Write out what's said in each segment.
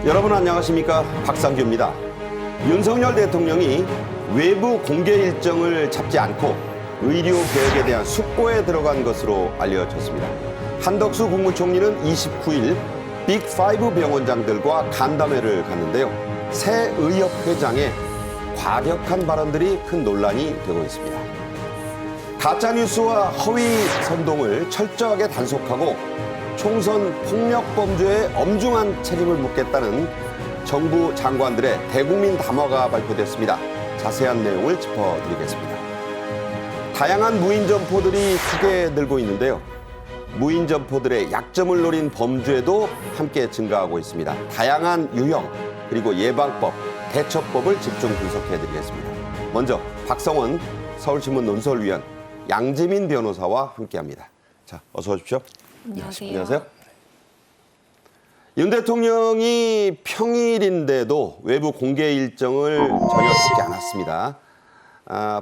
여러분 안녕하십니까? 박상규입니다. 윤석열 대통령이 외부 공개 일정을 잡지 않고 의료 개혁에 대한 숙고에 들어간 것으로 알려졌습니다. 한덕수 국무총리는 29일 빅5 병원장들과 간담회를 갔는데요. 새 의협회장의 과격한 발언들이 큰 논란이 되고 있습니다. 가짜뉴스와 허위 선동을 철저하게 단속하고 총선 폭력 범죄에 엄중한 책임을 묻겠다는 정부 장관들의 대국민 담화가 발표됐습니다. 자세한 내용을 짚어드리겠습니다. 다양한 무인 점포들이 크게 늘고 있는데요. 무인 점포들의 약점을 노린 범죄도 함께 증가하고 있습니다. 다양한 유형 그리고 예방법, 대처법을 집중 분석해드리겠습니다. 먼저 박성원 서울신문 논설위원, 양재민 변호사와 함께합니다. 자, 어서 오십시오. 안녕하세요. 안녕하세요. 윤 대통령이 평일인데도 외부 공개 일정을 전혀 잡지 않았습니다.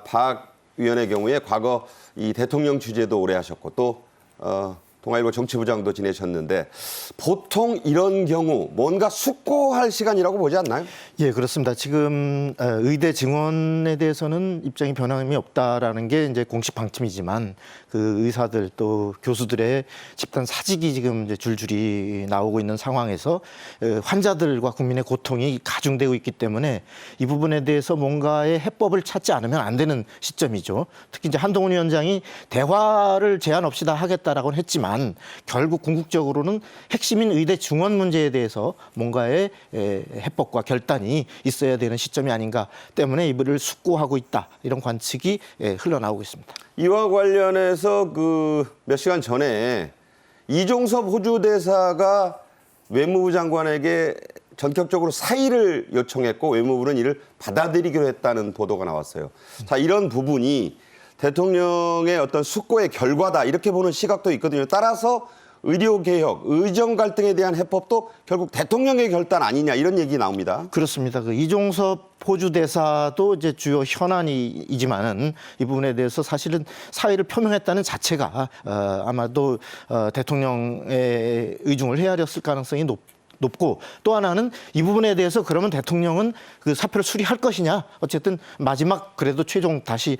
박 위원의 경우에 과거 이 대통령 취재도 오래 하셨고 또 동아일보 정치부장도 지내셨는데 보통 이런 경우 뭔가 숙고할 시간이라고 보지 않나요? 예, 그렇습니다. 지금 의대 증원에 대해서는 입장이 변함이 없다라는 게 이제 공식 방침이지만 그 의사들 또 교수들의 집단 사직이 지금 이제 줄줄이 나오고 있는 상황에서 환자들과 국민의 고통이 가중되고 있기 때문에 이 부분에 대해서 뭔가의 해법을 찾지 않으면 안 되는 시점이죠. 특히 이제 한동훈 위원장이 대화를 제한 없이 다 하겠다라고는 했지만 결국 궁극적으로는 핵심인 의대 증원 문제에 대해서 뭔가의 해법과 결단이 있어야 되는 시점이 아닌가 때문에 이를 숙고하고 있다 이런 관측이 흘러나오고 있습니다. 이와 관련해서 몇 시간 전에 이종섭 호주 대사가 외무부 장관에게 전격적으로 사의를 요청했고 외무부는 이를 받아들이기로 했다는 보도가 나왔어요. 자, 이런 부분이 대통령의 어떤 숙고의 결과다 이렇게 보는 시각도 있거든요. 따라서 의료개혁, 의정 갈등에 대한 해법도 결국 대통령의 결단 아니냐 이런 얘기 나옵니다. 그렇습니다. 그 이종섭 호주 대사도 이제 주요 현안이지만은 이 부분에 대해서 사실은 사의를 표명했다는 자체가 아마도 대통령의 의중을 헤아렸을 가능성이 높고 또 하나는 이 부분에 대해서 그러면 대통령은 그 사표를 수리할 것이냐 어쨌든 마지막 그래도 최종 다시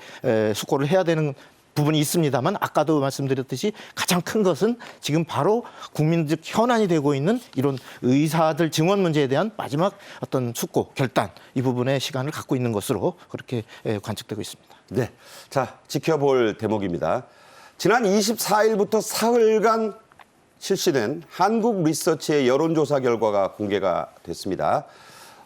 숙고를 해야 되는 부분이 있습니다만 아까도 말씀드렸듯이 가장 큰 것은 지금 바로 국민적 현안이 되고 있는 이런 의사들 증원 문제에 대한 마지막 어떤 숙고 결단 이 부분에 시간을 갖고 있는 것으로 그렇게 관측되고 있습니다. 네, 자 지켜볼 대목입니다. 지난 24일부터 사흘간 실시된 한국 리서치의 여론조사 결과가 공개가 됐습니다.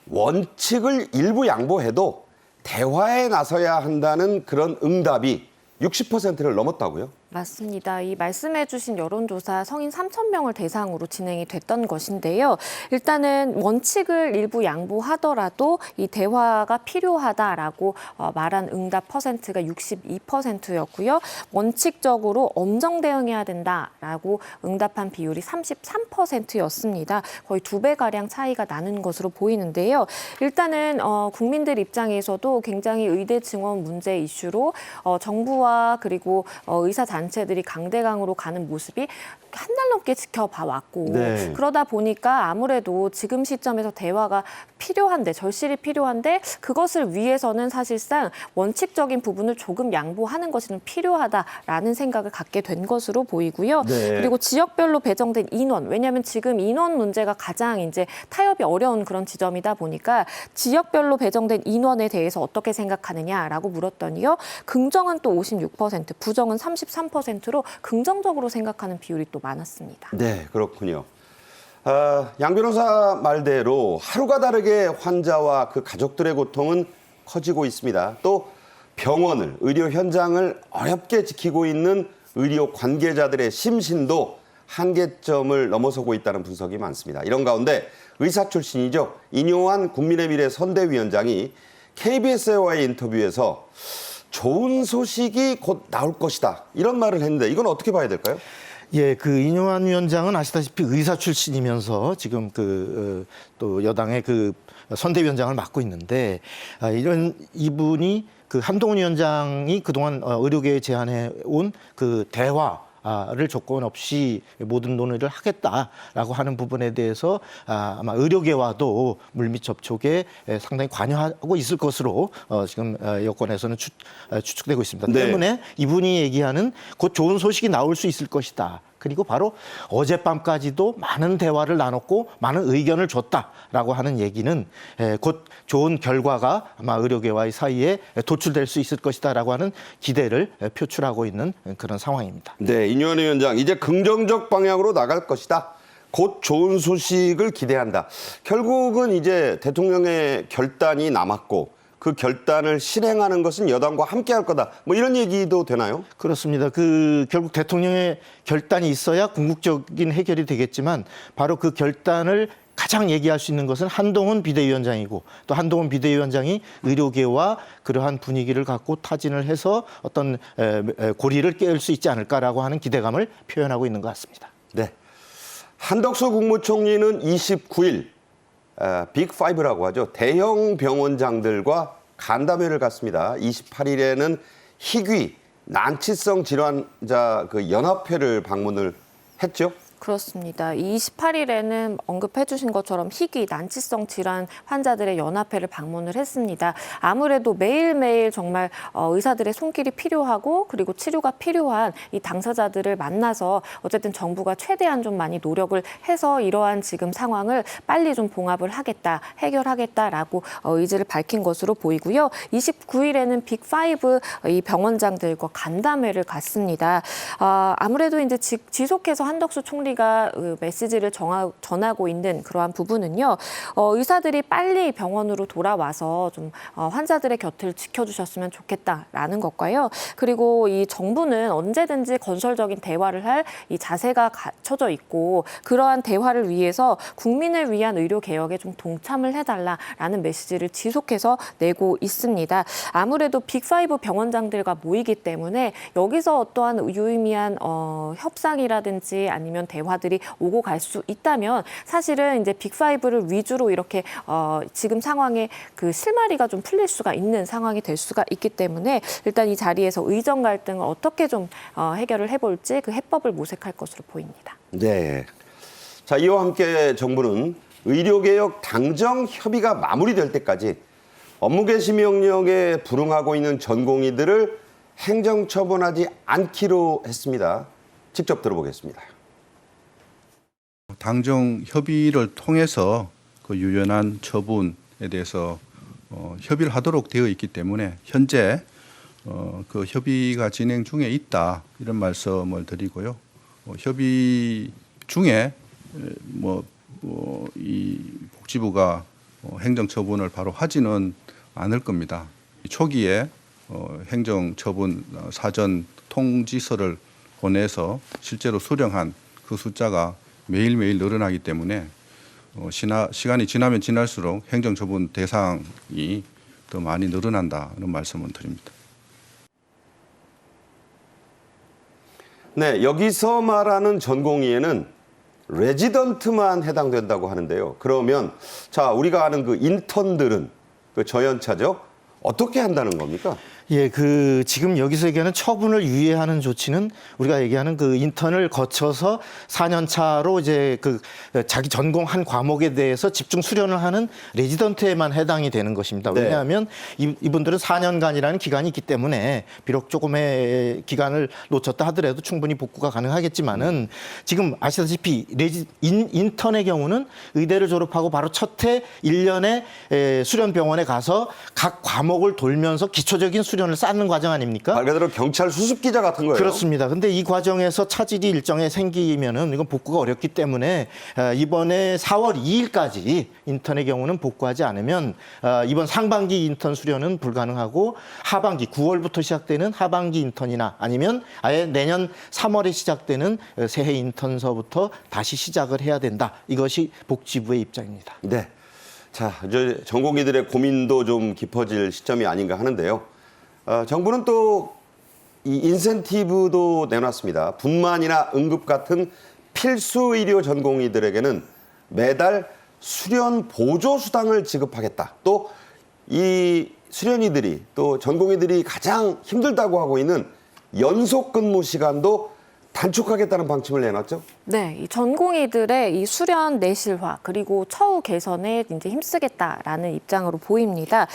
원칙을 일부 양보해도 대화에 나서야 한다는 그런 응답이 60%를 넘었다고요? 맞습니다. 이 말씀해주신 여론조사 성인 3,000명을 대상으로 진행이 됐던 것인데요. 일단은 원칙을 일부 양보하더라도 이 대화가 필요하다라고 말한 응답 퍼센트가 62%였고요. 원칙적으로 엄정 대응해야 된다라고 응답한 비율이 33%였습니다. 거의 2배가량 차이가 나는 것으로 보이는데요. 일단은 국민들 입장에서도 굉장히 의대 증원 문제 이슈로 정부와 그리고 의사 단체들이 강대강으로 가는 모습이 한 달 넘게 지켜봐 왔고 네. 그러다 보니까 아무래도 지금 시점에서 대화가 필요한데 절실히 필요한데 그것을 위해서는 사실상 원칙적인 부분을 조금 양보하는 것이 필요하다라는 생각을 갖게 된 것으로 보이고요. 네. 그리고 지역별로 배정된 인원 왜냐하면 지금 인원 문제가 가장 이제 타협이 어려운 그런 지점이다 보니까 지역별로 배정된 인원에 대해서 어떻게 생각하느냐라고 물었더니요. 긍정은 또 56%, 부정은 33%로 긍정적으로 생각하는 비율이 또 많았습니다. 네, 그렇군요. 양 변호사 말대로 하루가 다르게 환자와 그 가족들의 고통은 커지고 있습니다. 또 병원을, 의료 현장을 어렵게 지키고 있는 의료 관계자들의 심신도 한계점을 넘어서고 있다는 분석이 많습니다. 이런 가운데 의사 출신이죠. 인요한 국민의 미래 선대위원장이 KBS와의 인터뷰에서 좋은 소식이 곧 나올 것이다. 이런 말을 했는데 이건 어떻게 봐야 될까요? 예, 그 인요한 위원장은 아시다시피 의사 출신이면서 지금 또 여당의 그 선대위원장을 맡고 있는데 이런 이분이 그 한동훈 위원장이 그동안 의료계에 제안해 온 그 대화 를 조건 없이 모든 논의를 하겠다라고 하는 부분에 대해서 아마 의료계와도 물밑 접촉에 상당히 관여하고 있을 것으로 지금 여권에서는 추측되고 있습니다. 네. 때문에 이분이 얘기하는 곧 좋은 소식이 나올 수 있을 것이다. 그리고 바로 어젯밤까지도 많은 대화를 나눴고 많은 의견을 줬다라고 하는 얘기는 곧 좋은 결과가 아마 의료계와의 사이에 도출될 수 있을 것이다라고 하는 기대를 표출하고 있는 그런 상황입니다. 네, 인유한 위원장, 이제 긍정적 방향으로 나갈 것이다. 곧 좋은 소식을 기대한다. 결국은 이제 대통령의 결단이 남았고 그 결단을 실행하는 것은 여당과 함께 할 거다. 뭐 이런 얘기도 되나요? 그렇습니다. 결국 대통령의 결단이 있어야 궁극적인 해결이 되겠지만 바로 그 결단을 가장 얘기할 수 있는 것은 한동훈 비대위원장이고 또 한동훈 비대위원장이 의료계와 그러한 분위기를 갖고 타진을 해서 어떤 고리를 깨울 수 있지 않을까라고 하는 기대감을 표현하고 있는 것 같습니다. 네. 한덕수 국무총리는 29일 빅5라고 하죠. 대형 병원장들과 간담회를 갖습니다. 28일에는 희귀 난치성 질환자 연합회를 방문을 했죠. 그렇습니다. 28일에는 언급해 주신 것처럼 희귀 난치성 질환 환자들의 연합회를 방문을 했습니다. 아무래도 매일매일 정말 의사들의 손길이 필요하고 그리고 치료가 필요한 이 당사자들을 만나서 어쨌든 정부가 최대한 좀 많이 노력을 해서 이러한 지금 상황을 빨리 좀 봉합을 하겠다, 해결하겠다라고 의지를 밝힌 것으로 보이고요. 29일에는 빅5 이 병원장들과 간담회를 갖습니다. 아무래도 이제 지속해서 한덕수 총리가 메시지를 전하고 있는 그러한 부분은요. 의사들이 빨리 병원으로 돌아와서 좀 환자들의 곁을 지켜주셨으면 좋겠다라는 것과요. 그리고 이 정부는 언제든지 건설적인 대화를 할 이 자세가 갖춰져 있고 그러한 대화를 위해서 국민을 위한 의료 개혁에 좀 동참을 해달라라는 메시지를 지속해서 내고 있습니다. 아무래도 빅5 병원장들과 모이기 때문에 여기서 어떠한 유의미한 협상이라든지 아니면 대화들이 오고 갈 수 있다면 사실은 이제 빅5를 위주로 이렇게 지금 상황에 그 실마리가 좀 풀릴 수가 있는 상황이 될 수가 있기 때문에 일단 이 자리에서 의정 갈등을 어떻게 좀 해결을 해볼지 그 해법을 모색할 것으로 보입니다. 네. 자, 이와 함께 정부는 의료개혁 당정 협의가 마무리될 때까지 업무 개시 명령에 불응하고 있는 전공의들을 행정처분하지 않기로 했습니다. 직접 들어보겠습니다. 당정 협의를 통해서 그 유연한 처분에 대해서 협의를 하도록 되어 있기 때문에 현재 그 협의가 진행 중에 있다 이런 말씀을 드리고요. 협의 중에 이 복지부가 행정처분을 바로 하지는 않을 겁니다. 초기에 행정처분 사전 통지서를 보내서 실제로 수령한 그 숫자가 매일매일 늘어나기 때문에 시간이 지나면 지날수록 행정처분 대상이 더 많이 늘어난다는 말씀을 드립니다. 네, 여기서 말하는 전공의에는 레지던트만 해당된다고 하는데요. 그러면 자, 우리가 아는 그 인턴들은 그 저연차죠? 어떻게 한다는 겁니까? 예, 지금 여기서 얘기하는 처분을 유예하는 조치는 우리가 얘기하는 그 인턴을 거쳐서 4년 차로 이제 자기 전공 한 과목에 대해서 집중 수련을 하는 레지던트에만 해당이 되는 것입니다. 네. 왜냐하면 이분들은 4년간이라는 기간이 있기 때문에 비록 조금의 기간을 놓쳤다 하더라도 충분히 복구가 가능하겠지만은 지금 아시다시피 인턴의 경우는 의대를 졸업하고 바로 첫 해 1년에 수련병원에 가서 각 과목을 돌면서 기초적인 수련을 쌓는 과정 아닙니까? 말 그대로 경찰 수습기자 같은 거예요. 그렇습니다. 근데 이 과정에서 차질이 일정에 생기면은 이건 복구가 어렵기 때문에 이번에 4월 2일까지 인턴의 경우는 복구하지 않으면 이번 상반기 인턴 수련은 불가능하고 하반기 9월부터 시작되는 하반기 인턴이나 아니면 아예 내년 3월에 시작되는 새해 인턴서부터 다시 시작을 해야 된다. 이것이 복지부의 입장입니다. 네. 자, 이제 전공의들의 고민도 좀 깊어질 시점이 아닌가 하는데요. 정부는 또 이 인센티브도 내놨습니다. 분만이나 응급 같은 필수 의료 전공의들에게는 매달 수련 보조 수당을 지급하겠다. 또 이 수련의들이 또 전공의들이 가장 힘들다고 하고 있는 연속 근무 시간도 단축하겠다는 방침을 내놨죠? 네, 이 전공의들의 이 수련 내실화 그리고 처우 개선에 이제 힘쓰겠다라는 입장으로 보입니다.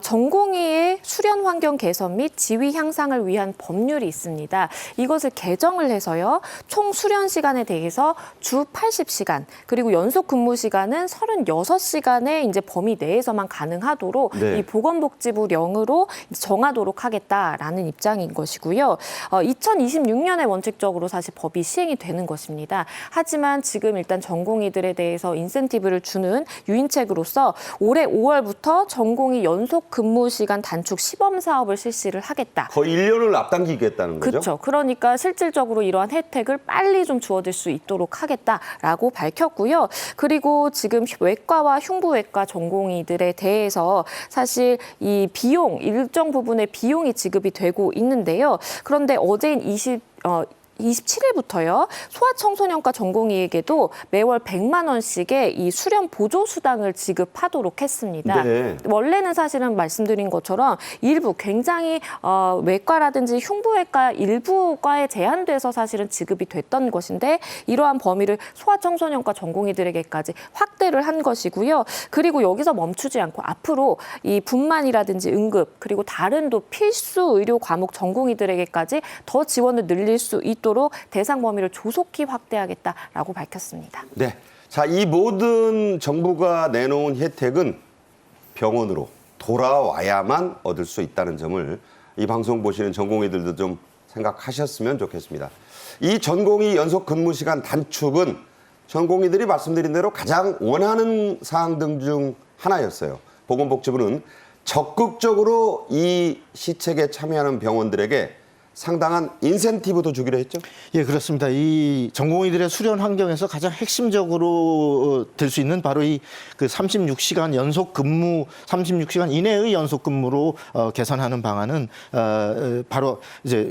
전공의의 수련 환경 개선 및 지위 향상을 위한 법률이 있습니다. 이것을 개정을 해서요, 총 수련 시간에 대해서 주 80시간 그리고 연속 근무 시간은 36시간의 이제 범위 내에서만 가능하도록 네. 이 보건복지부령으로 정하도록 하겠다라는 입장인 것이고요. 2026년에 원칙적으로 사실 법이 시행이 되는 것입니다. 하지만 지금 일단 전공의들에 대해서 인센티브를 주는 유인책으로서 올해 5월부터 전공의 연속 근무 시간 단축 시범 사업을 실시를 하겠다. 거의 1년을 앞당기겠다는 거죠? 그렇죠. 그러니까 실질적으로 이러한 혜택을 빨리 좀 주어질 수 있도록 하겠다라고 밝혔고요. 그리고 지금 외과와 흉부외과 전공의들에 대해서 사실 이 비용, 일정 부분의 비용이 지급이 되고 있는데요. 그런데 어제인 27일부터요. 소아청소년과 전공의에게도 매월 100만 원씩의 이 수련 보조 수당을 지급하도록 했습니다. 네. 원래는 사실은 말씀드린 것처럼 일부 굉장히 외과라든지 흉부외과 일부 과에 제한돼서 사실은 지급이 됐던 것인데 이러한 범위를 소아청소년과 전공의들에게까지 확대를 한 것이고요. 그리고 여기서 멈추지 않고 앞으로 이 분만이라든지 응급 그리고 다른 또 필수 의료 과목 전공의들에게까지 더 지원을 늘릴 수 있도록 대상 범위를 조속히 확대하겠다라고 밝혔습니다. 네. 자, 이 모든 정부가 내놓은 혜택은 병원으로 돌아와야만 얻을 수 있다는 점을 이 방송 보시는 전공의들도 좀 생각하셨으면 좋겠습니다. 이 전공의 연속 근무 시간 단축은 전공의들이 말씀드린 대로 가장 원하는 사항 중 하나였어요. 보건복지부는 적극적으로 이 시책에 참여하는 병원들에게 상당한 인센티브도 주기로 했죠? 예, 그렇습니다. 이 전공의들의 수련 환경에서 가장 핵심적으로 될 수 있는 바로 이 그 36시간 연속 근무, 36시간 이내의 연속 근무로 개선하는 방안은 바로 이제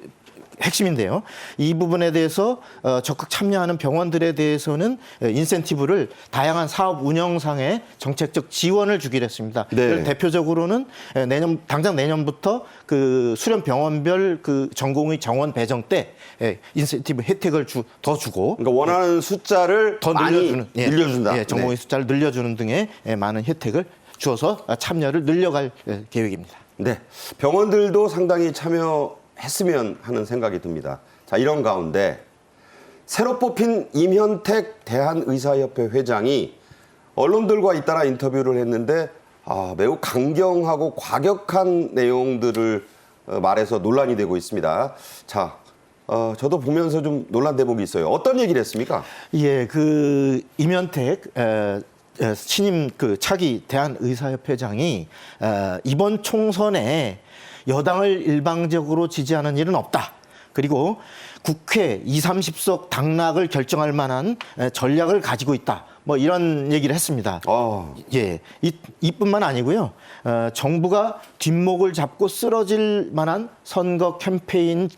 핵심인데요. 이 부분에 대해서 적극 참여하는 병원들에 대해서는 인센티브를 다양한 사업 운영상의 정책적 지원을 주기로 했습니다. 네. 대표적으로는 당장 내년부터 그 수련 병원별 그 전공의 정원 배정 때 인센티브 혜택을 더 주고 그러니까 원하는 숫자를 더 많이 늘려주는 늘려준다. 예, 전공의 숫자를 늘려주는 등의 많은 혜택을 주어서 참여를 늘려갈 계획입니다. 네. 병원들도 상당히 참여했으면 하는 생각이 듭니다. 자, 이런 가운데 새로 뽑힌 임현택 대한의사협회 회장이 언론들과 잇따라 인터뷰를 했는데 매우 강경하고 과격한 내용들을 말해서 논란이 되고 있습니다. 자, 저도 보면서 좀 논란 대목이 있어요. 어떤 얘기를 했습니까? 예, 그 임현택 신임 그 차기 대한의사협회장이 이번 총선에 여당을 일방적으로 지지하는 일은 없다. 그리고 국회 20, 30석 당락을 결정할 만한 전략을 가지고 있다. 뭐 이런 얘기를 했습니다. 예, 이뿐만 아니고요. 정부가 뒷목을 잡고 쓰러질 만한 선거 캠페인을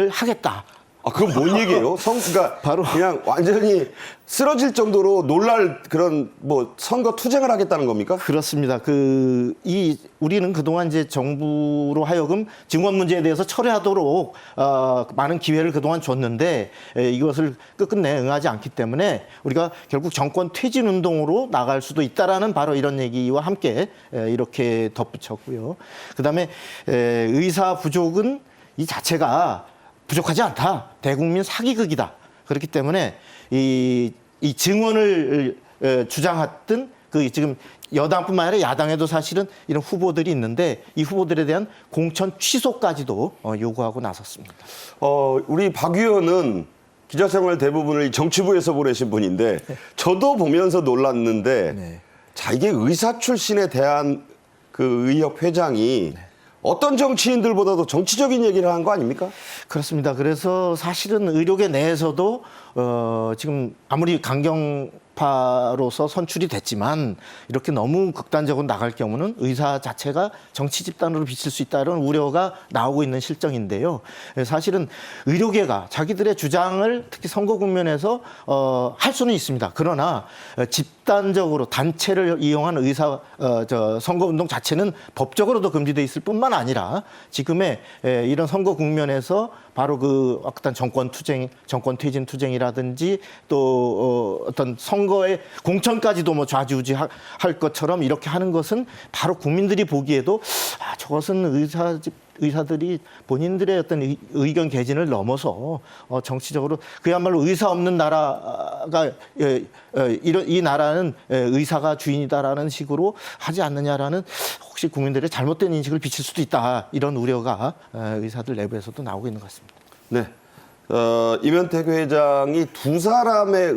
하겠다. 그건 뭔 얘기예요? 그러니까 바로 그냥 완전히 쓰러질 정도로 놀랄 그런 뭐 선거 투쟁을 하겠다는 겁니까? 그렇습니다. 우리는 그동안 이제 정부로 하여금 증원 문제에 대해서 철회하도록 많은 기회를 그동안 줬는데 이것을 끝끝내 응하지 않기 때문에 우리가 결국 정권 퇴진 운동으로 나갈 수도 있다라는 바로 이런 얘기와 함께 이렇게 덧붙였고요. 그다음에 의사 부족은 이 자체가 부족하지 않다. 대국민 사기극이다. 그렇기 때문에 이 증원을 주장했던 지금 여당뿐만 아니라 야당에도 사실은 이런 후보들이 있는데 이 후보들에 대한 공천 취소까지도 요구하고 나섰습니다. 우리 박 의원은 기자 생활 대부분을 정치부에서 보내신 분인데 저도 보면서 놀랐는데 네. 자, 이게 의사 출신에 대한 그 의협 회장이 어떤 정치인들보다도 정치적인 얘기를 한 거 아닙니까? 그렇습니다. 그래서 사실은 의료계 내에서도 지금 아무리 강경파 당협파로서 선출이 됐지만 이렇게 너무 극단적으로 나갈 경우는 의사 자체가 정치 집단으로 비칠 수 있다는 우려가 나오고 있는 실정인데요. 사실은 의료계가 자기들의 주장을 특히 선거 국면에서 할 수는 있습니다. 그러나 집단적으로 단체를 이용한 선거운동 자체는 법적으로도 금지돼 있을 뿐만 아니라 지금의 이런 선거 국면에서 바로 그 어떤 정권 퇴진 투쟁이라든지 또 어떤 선거의 공천까지도 뭐 좌지우지할 것처럼 이렇게 하는 것은 바로 국민들이 보기에도 저것은 의사들이 본인들의 어떤 의견 개진을 넘어서 정치적으로 그야말로 의사 없는 나라가 이 나라는 의사가 주인이다라는 식으로 하지 않느냐라는 혹시 국민들의 잘못된 인식을 비칠 수도 있다 이런 우려가 의사들 내부에서도 나오고 있는 것 같습니다. 네, 임현택 회장이 한 사람의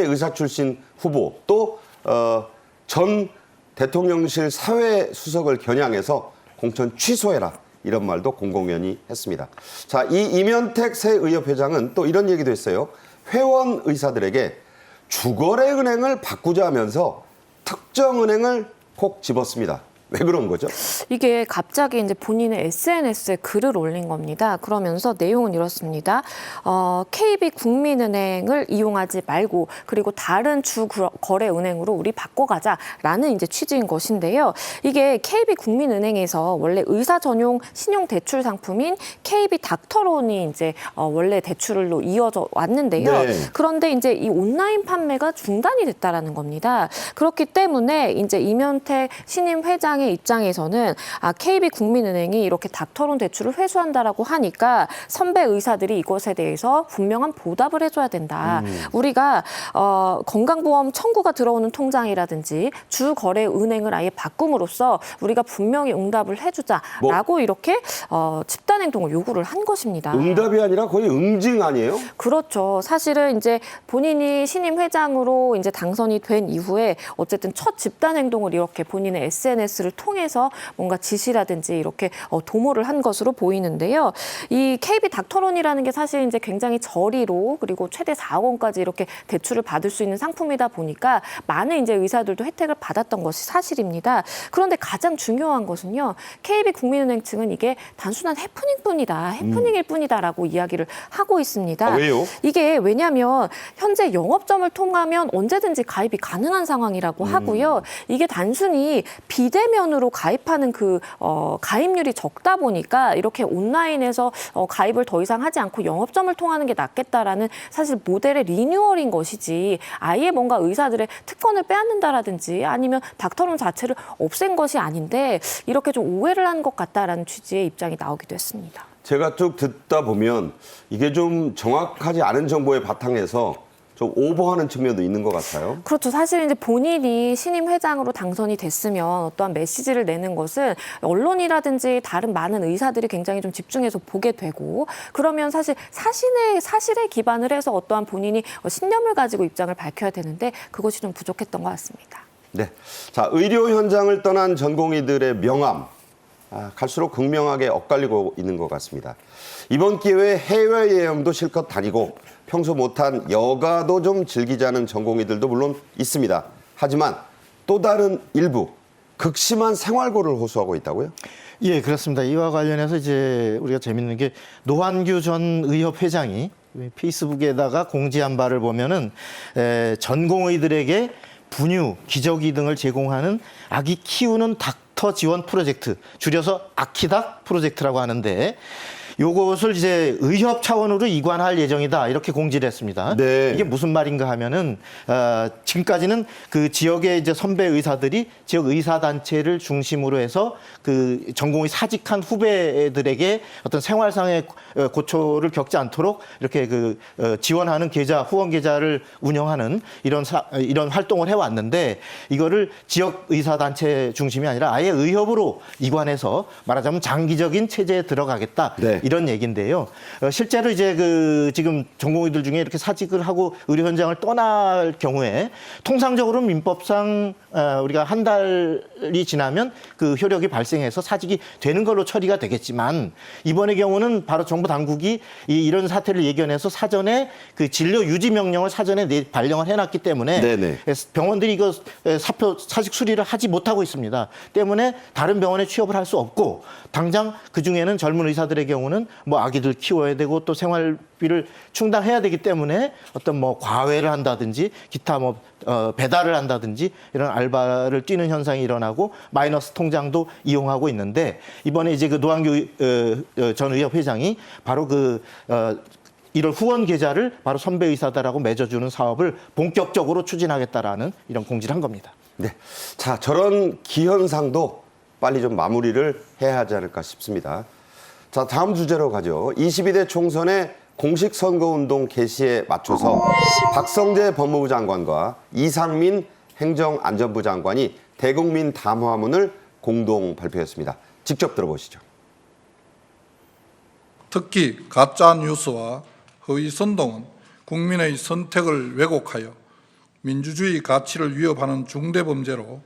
의사 출신 후보 또 전 대통령실 사회수석을 겨냥해서 공천 취소해라 이런 말도 공공연히 했습니다. 자, 이 임현택 새 의협회장은 또 이런 얘기도 했어요. 회원 의사들에게 주거래 은행을 바꾸자면서 특정 은행을 콕 집었습니다. 왜 그런 거죠? 이게 갑자기 이제 본인의 SNS에 글을 올린 겁니다. 그러면서 내용은 이렇습니다. KB국민은행을 이용하지 말고 그리고 다른 주거래은행으로 우리 바꿔가자라는 이제 취지인 것인데요. 이게 KB국민은행에서 원래 의사 전용 신용 대출 상품인 KB닥터론이 이제 원래 대출로 이어져 왔는데요. 네. 그런데 이제 이 온라인 판매가 중단이 됐다라는 겁니다. 그렇기 때문에 이제 임현택 신임 회장 입장에서는 KB국민은행이 이렇게 닥터론 대출을 회수한다라고 하니까 선배 의사들이 이것에 대해서 분명한 보답을 해줘야 된다. 우리가 건강보험 청구가 들어오는 통장이라든지 주거래은행을 아예 바꿈으로써 우리가 분명히 응답을 해주자라고 이렇게 집단행동을 요구를 한 것입니다. 응답이 아니라 거의 응징 아니에요? 그렇죠. 사실은 이제 본인이 신임 회장으로 이제 당선이 된 이후에 어쨌든 첫 집단행동을 이렇게 본인의 SNS를 통해서 뭔가 지시라든지 이렇게 도모를 한 것으로 보이는데요. 이 KB닥터론이라는 게 사실 이제 굉장히 저리로 그리고 최대 4억 원까지 이렇게 대출을 받을 수 있는 상품이다 보니까 많은 이제 의사들도 혜택을 받았던 것이 사실입니다. 그런데 가장 중요한 것은요. KB국민은행 측은 이게 단순한 해프닝일 뿐이다라고 이야기를 하고 있습니다. 왜요? 이게 왜냐하면 현재 영업점을 통하면 언제든지 가입이 가능한 상황이라고 하고요. 이게 단순히 비대면으로 가입하는 그 가입률이 적다 보니까 이렇게 온라인에서 가입을 더 이상 하지 않고 영업점을 통하는 게 낫겠다라는 사실 모델의 리뉴얼인 것이지 아예 뭔가 의사들의 특권을 빼앗는다라든지 아니면 닥터론 자체를 없앤 것이 아닌데 이렇게 좀 오해를 한 것 같다라는 취지의 입장이 나오기도 했습니다. 제가 쭉 듣다 보면 이게 좀 정확하지 않은 정보에 바탕에서 좀 오버하는 측면도 있는 것 같아요. 그렇죠. 사실 이제 본인이 신임 회장으로 당선이 됐으면 어떠한 메시지를 내는 것은 언론이라든지 다른 많은 의사들이 굉장히 좀 집중해서 보게 되고 그러면 사실에 기반을 해서 어떠한 본인이 신념을 가지고 입장을 밝혀야 되는데 그것이 좀 부족했던 것 같습니다. 네. 자, 의료 현장을 떠난 전공의들의 명함. 갈수록 극명하게 엇갈리고 있는 것 같습니다. 이번 기회에 해외여행도 실컷 다니고 평소 못한 여가도 좀 즐기자는 전공의들도 물론 있습니다. 하지만 또 다른 일부 극심한 생활고를 호소하고 있다고요? 예, 그렇습니다. 이와 관련해서 이제 우리가 재밌는 게 노환규 전 의협 회장이 페이스북에다가 공지한 바를 보면은 전공의들에게 분유, 기저귀 등을 제공하는 아기 키우는 닥터 지원 프로젝트, 줄여서 아키닥 프로젝트라고 하는데 요것을 이제 의협 차원으로 이관할 예정이다 이렇게 공지를 했습니다. 네. 이게 무슨 말인가 하면은 지금까지는 그 지역의 이제 선배 의사들이 지역 의사 단체를 중심으로 해서 그 전공의 사직한 후배들에게 어떤 생활상의 고초를 겪지 않도록 이렇게 그 지원하는 계좌, 후원 계좌를 운영하는 이런 활동을 해왔는데 이거를 지역 의사 단체 중심이 아니라 아예 의협으로 이관해서 말하자면 장기적인 체제에 들어가겠다. 네. 이런 얘기인데요. 실제로 이제 그 지금 전공의들 중에 이렇게 사직을 하고 의료 현장을 떠날 경우에 통상적으로 민법상 우리가 한 달이 지나면 그 효력이 발생해서 사직이 되는 걸로 처리가 되겠지만 이번의 경우는 바로 정부 당국이 이런 사태를 예견해서 사전에 그 진료 유지 명령을 사전에 발령을 해놨기 때문에 네네. 병원들이 이거 사표 사직 수리를 하지 못하고 있습니다. 때문에 다른 병원에 취업을 할 수 없고 당장 그 중에는 젊은 의사들의 경우는 뭐 아기들 키워야 되고 또 생활비를 충당해야 되기 때문에 어떤 뭐 과외를 한다든지 기타 뭐 배달을 한다든지 이런 알바를 뛰는 현상이 일어나고 마이너스 통장도 이용하고 있는데 이번에 이제 그 노한규 전 의협 회장이 바로 그 1월 후원 계좌를 바로 선배 의사들하고 맺어주는 사업을 본격적으로 추진하겠다라는 이런 공지를 한 겁니다. 네. 자, 저런 기현상도 빨리 좀 마무리를 해야 하지 않을까 싶습니다. 자, 다음 주제로 가죠. 22대 총선의 공식 선거운동 개시에 맞춰서 박성재 법무부 장관과 이상민 행정안전부 장관이 대국민 담화문을 공동 발표했습니다. 직접 들어보시죠. 특히 가짜 뉴스와 허위 선동은 국민의 선택을 왜곡하여 민주주의 가치를 위협하는 중대 범죄로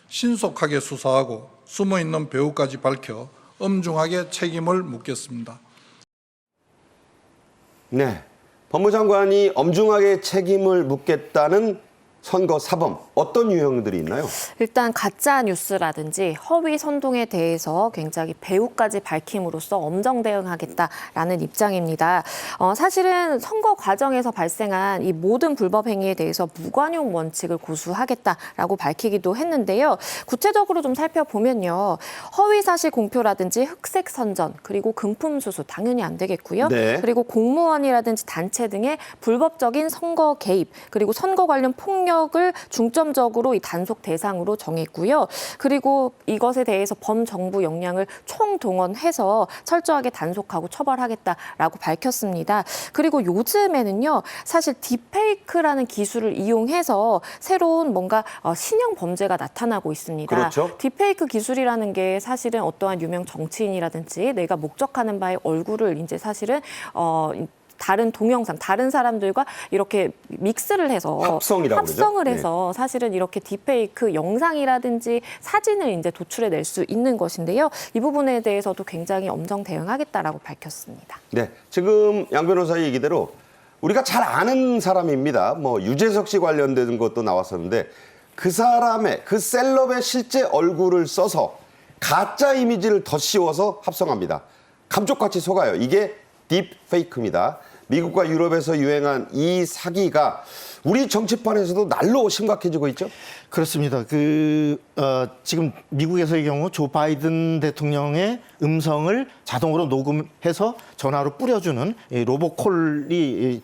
신속하게 수사하고 숨어있는 배후까지 밝혀 엄중하게 책임을 묻겠습니다. 네. 법무장관이 엄중하게 책임을 묻겠다는 선거 사범, 어떤 유형들이 있나요? 일단 가짜 뉴스라든지 허위 선동에 대해서 굉장히 배후까지 밝힘으로써 엄정 대응하겠다라는 입장입니다. 사실은 선거 과정에서 발생한 이 모든 불법 행위에 대해서 무관용 원칙을 고수하겠다라고 밝히기도 했는데요. 구체적으로 좀 살펴보면요. 허위 사실 공표라든지 흑색 선전, 그리고 금품 수수 당연히 안 되겠고요. 네. 그리고 공무원이라든지 단체 등의 불법적인 선거 개입, 그리고 선거 관련 폭력을 중점적으로 이 단속 대상으로 정했고요. 그리고 이것에 대해서 범정부 역량을 총동원해서 철저하게 단속하고 처벌하겠다라고 밝혔습니다. 그리고 요즘에는요, 사실 딥페이크라는 기술을 이용해서 새로운 뭔가 신형 범죄가 나타나고 있습니다. 그렇죠. 딥페이크 기술이라는 게 사실은 어떠한 유명 정치인이라든지 내가 목적하는 바의 얼굴을 이제 사실은 다른 동영상, 다른 사람들과 이렇게 믹스를 해서 합성이라고 합성을 그러죠? 해서 사실은 이렇게 딥페이크 영상이라든지 사진을 이제 도출해낼 수 있는 것인데요. 이 부분에 대해서도 굉장히 엄정 대응하겠다라고 밝혔습니다. 네. 지금 양 변호사의 얘기대로 우리가 잘 아는 사람입니다. 뭐 유재석 씨 관련된 것도 나왔었는데 그 사람의, 그 셀럽의 실제 얼굴을 써서 가짜 이미지를 덧씌워서 합성합니다. 감쪽같이 속아요. 이게 딥페이크입니다. 미국과 유럽에서 유행한 이 사기가 우리 정치판에서도 날로 심각해지고 있죠? 그렇습니다. 지금 미국에서의 경우 조 바이든 대통령의 음성을 자동으로 녹음해서 전화로 뿌려주는 이 로보콜이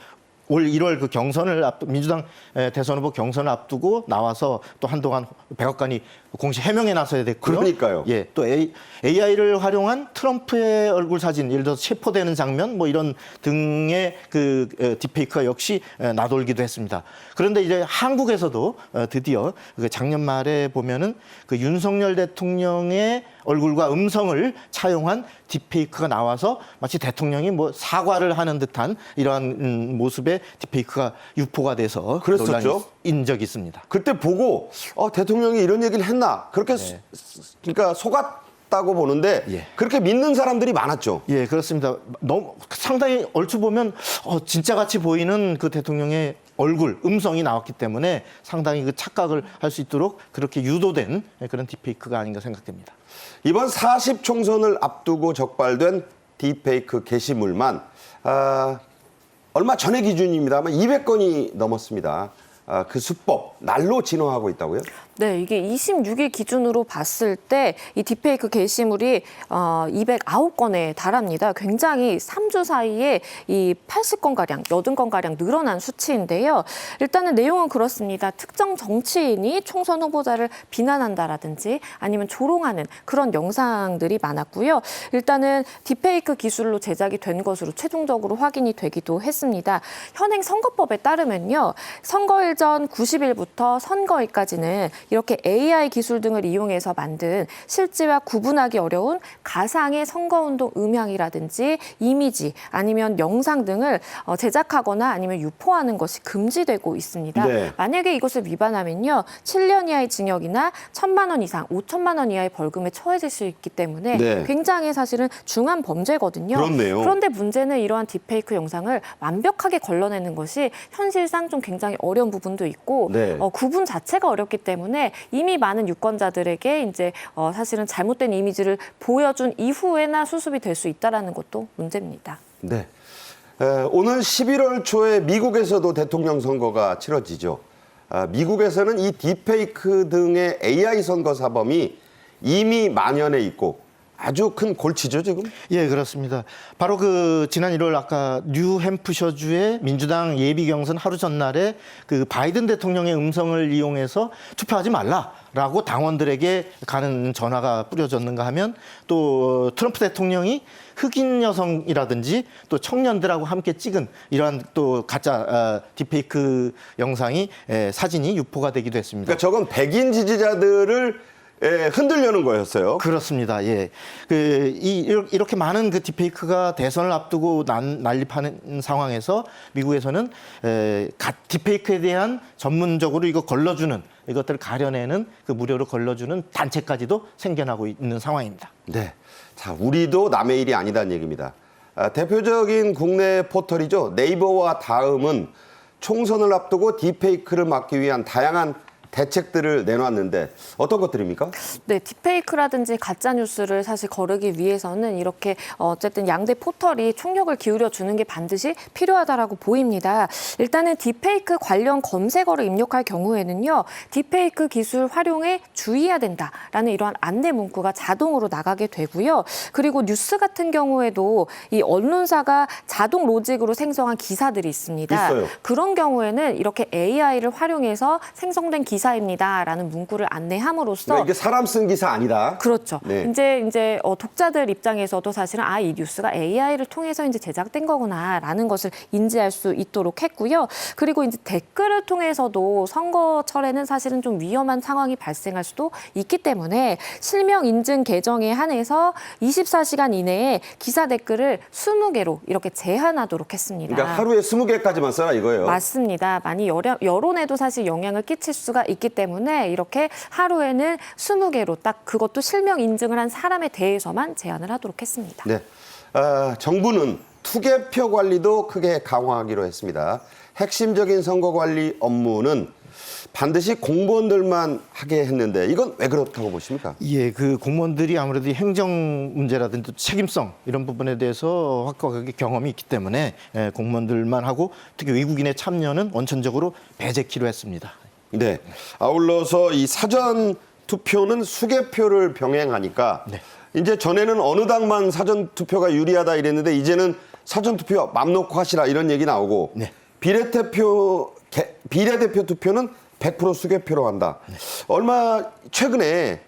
올 1월 그 경선을 민주당 대선 후보 경선을 앞두고 나와서 또 한동안 백악관이 공식 해명에 나서야 됐고요. 그러니까요. 예, 또 AI를 활용한 트럼프의 얼굴 사진, 예를 들어서 체포되는 장면, 뭐 이런 등의 그 딥페이크가 역시 나돌기도 했습니다. 그런데 이제 한국에서도 드디어 작년 말에 보면은 그 윤석열 대통령의 얼굴과 음성을 차용한 딥페이크가 나와서 마치 대통령이 뭐 사과를 하는 듯한 이러한 모습의 딥페이크가 유포가 돼서 그랬었죠. 논란이 인 적이 있습니다. 그때 보고 대통령이 이런 얘기를 했나? 그렇게 그러니까 속았다고 보는데 예. 그렇게 믿는 사람들이 많았죠. 예, 그렇습니다. 너무 상당히 얼추 보면 진짜같이 보이는 그 대통령의 얼굴, 음성이 나왔기 때문에 상당히 그 착각을 할 수 있도록 그렇게 유도된 그런 딥페이크가 아닌가 생각됩니다. 이번 40 총선을 앞두고 적발된 딥페이크 게시물만 얼마 전의 기준입니다만 200건이 넘었습니다. 그 수법 날로 진화하고 있다고요? 네, 이게 26일 기준으로 봤을 때 이 딥페이크 게시물이 209건에 달합니다. 굉장히 3주 사이에 이 80건가량, 80건가량 늘어난 수치인데요. 일단은 내용은 그렇습니다. 특정 정치인이 총선 후보자를 비난한다라든지 아니면 조롱하는 그런 영상들이 많았고요. 일단은 딥페이크 기술로 제작이 된 것으로 최종적으로 확인이 되기도 했습니다. 현행 선거법에 따르면요. 선거일 전 90일부터 선거부터 선거일까지는 이렇게 AI 기술 등을 이용해서 만든 실제와 구분하기 어려운 가상의 선거운동 음향이라든지 이미지 아니면 영상 등을 제작하거나 아니면 유포하는 것이 금지되고 있습니다. 네. 만약에 이것을 위반하면요, 7년 이하의 징역이나 1,000만 원 이상 5천만 원 이하의 벌금에 처해질 수 있기 때문에 네. 굉장히 사실은 중한 범죄거든요. 그렇네요. 그런데 문제는 이러한 딥페이크 영상을 완벽하게 걸러내는 것이 현실상 좀 굉장히 어려운 부분도 있고 네. 구분 자체가 어렵기 때문에 이미 많은 유권자들에게 이제 사실은 잘못된 이미지를 보여준 이후에나 수습이 될 수 있다라는 것도 문제입니다. 네. 오늘 11월 초에 미국에서도 대통령 선거가 치러지죠. 미국에서는 이 딥페이크 등의 AI 선거 사범이 이미 만연해 있고 아주 큰 골치죠, 지금? 예, 그렇습니다. 바로 그 지난 1월 아까 뉴햄프셔주의 민주당 예비 경선 하루 전날에 그 바이든 대통령의 음성을 이용해서 투표하지 말라라고 당원들에게 가는 전화가 뿌려졌는가 하면 또 트럼프 대통령이 흑인 여성이라든지 또 청년들하고 함께 찍은 이러한 또 가짜 딥페이크 영상이 사진이 유포가 되기도 했습니다. 그러니까 저건 백인 지지자들을 흔들려는 거였어요. 그렇습니다. 예. 이렇게 많은 그 딥페이크가 대선을 앞두고 난립하는 상황에서 미국에서는 딥페이크에 대한 전문적으로 이거 걸러주는 이것들을 가려내는 그 무료로 걸러주는 단체까지도 생겨나고 있는 상황입니다. 네. 자, 우리도 남의 일이 아니다는 얘기입니다. 대표적인 국내 포털이죠. 네이버와 다음은 총선을 앞두고 딥페이크를 막기 위한 다양한 대책들을 내놨는데 어떤 것들입니까? 네, 딥페이크라든지 가짜 뉴스를 사실 거르기 위해서는 이렇게 어쨌든 양대 포털이 총력을 기울여 주는 게 반드시 필요하다라고 보입니다. 일단은 딥페이크 관련 검색어를 입력할 경우에는요, 딥페이크 기술 활용에 주의해야 된다라는 이러한 안내 문구가 자동으로 나가게 되고요. 그리고 뉴스 같은 경우에도 이 언론사가 자동 로직으로 생성한 기사들이 있습니다. 있어요. 그런 경우에는 이렇게 AI를 활용해서 생성된 기사입니다라는 문구를 안내함으로써 그러니까 이게 사람 쓴 기사 아니다. 그렇죠. 네. 이제 독자들 입장에서도 사실은 이 뉴스가 AI를 통해서 이제 제작된 거구나라는 것을 인지할 수 있도록 했고요. 그리고 이제 댓글을 통해서도 선거철에는 사실은 좀 위험한 상황이 발생할 수도 있기 때문에 실명 인증 계정에 한해서 24시간 이내에 기사 댓글을 20개로 이렇게 제한하도록 했습니다. 그러니까 하루에 20개까지만 써라 이거예요. 맞습니다. 많이 여론에도 사실 영향을 끼칠 수가 있기 때문에 이렇게 하루에는 20개로 딱 그것도 실명 인증을 한 사람에 대해서만 제한을 하도록 했습니다. 네. 정부는 투개표 관리도 크게 강화하기로 했습니다. 핵심적인 선거 관리 업무는 반드시 공무원들만 하게 했는데 이건 왜 그렇다고 보십니까? 예, 그 공무원들이 아무래도 행정 문제라든지 또 책임성 이런 부분에 대해서 확고하게 경험이 있기 때문에 공무원들만 하고 특히 외국인의 참여는 원천적으로 배제키로 했습니다. 네. 아울러서 이 사전 투표는 수개표를 병행하니까 네. 이제 전에는 어느 당만 사전 투표가 유리하다 이랬는데 이제는 사전 투표 맘 놓고 하시라 이런 얘기 나오고 네. 비례대표 투표는 100% 수개표로 한다. 네. 얼마 최근에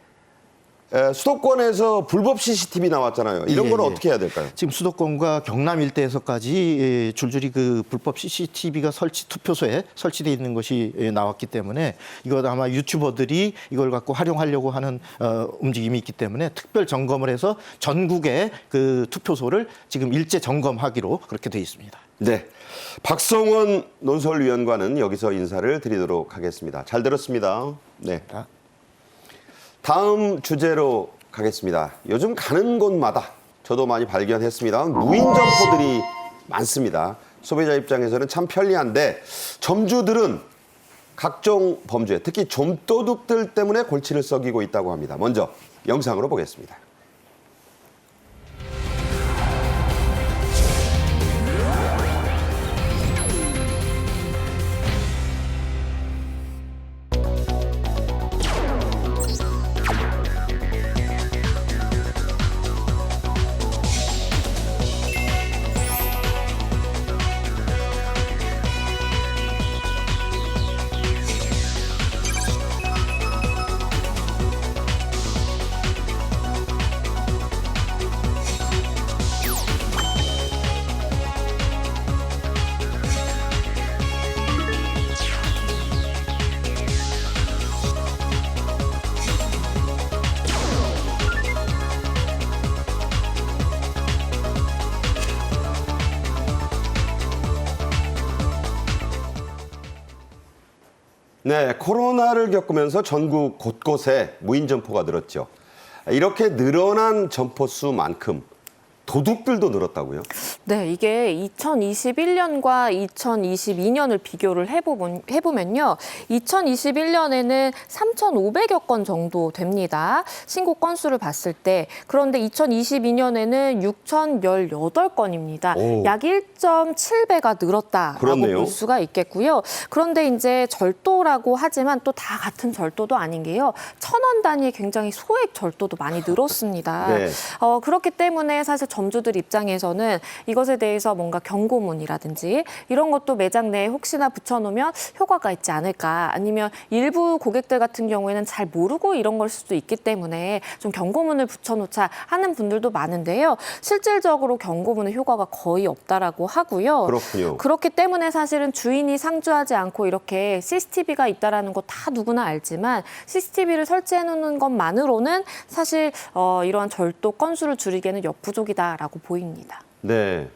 수도권에서 불법 CCTV 나왔잖아요. 이런 건 예, 예. 어떻게 해야 될까요? 지금 수도권과 경남 일대에서까지 줄줄이 그 불법 CCTV가 투표소에 설치되어 있는 것이 나왔기 때문에 이거 아마 유튜버들이 이걸 갖고 활용하려고 하는 움직임이 있기 때문에 특별 점검을 해서 전국의 그 투표소를 지금 일제 점검하기로 그렇게 돼 있습니다. 네. 박성원 논설위원과는 여기서 인사를 드리도록 하겠습니다. 잘 들었습니다. 네. 다음 주제로 가겠습니다. 요즘 가는 곳마다 저도 많이 발견했습니다. 무인 점포들이 많습니다. 소비자 입장에서는 참 편리한데 점주들은 각종 범죄, 특히 좀도둑들 때문에 골치를 썩이고 있다고 합니다. 먼저 영상으로 보겠습니다. 네, 코로나를 겪으면서 전국 곳곳에 무인 점포가 늘었죠. 이렇게 늘어난 점포 수만큼 도둑들도 늘었다고요? 네, 이게 2021년과 2022년을 비교를 해보면요. 2021년에는 3,500여 건 정도 됩니다. 신고 건수를 봤을 때. 그런데 2022년에는 6,018건입니다. 오. 약 1.7배가 늘었다라고 그렇네요. 볼 수가 있겠고요. 그런데 이제 절도라고 하지만 또 다 같은 절도도 아닌 게요. 1,000원 단위의 굉장히 소액 절도도 많이 늘었습니다. 네. 그렇기 때문에 사실 점주들 입장에서는 이것에 대해서 뭔가 경고문이라든지 이런 것도 매장 내에 혹시나 붙여놓으면 효과가 있지 않을까, 아니면 일부 고객들 같은 경우에는 잘 모르고 이런 걸 수도 있기 때문에 좀 경고문을 붙여놓자 하는 분들도 많은데요. 실질적으로 경고문의 효과가 거의 없다라고 하고요. 그렇군요. 그렇기 때문에 사실은 주인이 상주하지 않고 이렇게 CCTV가 있다라는 거 다 누구나 알지만 CCTV를 설치해 놓는 것만으로는 사실 이러한 절도 건수를 줄이기에는 역부족이다라고 보입니다. 네.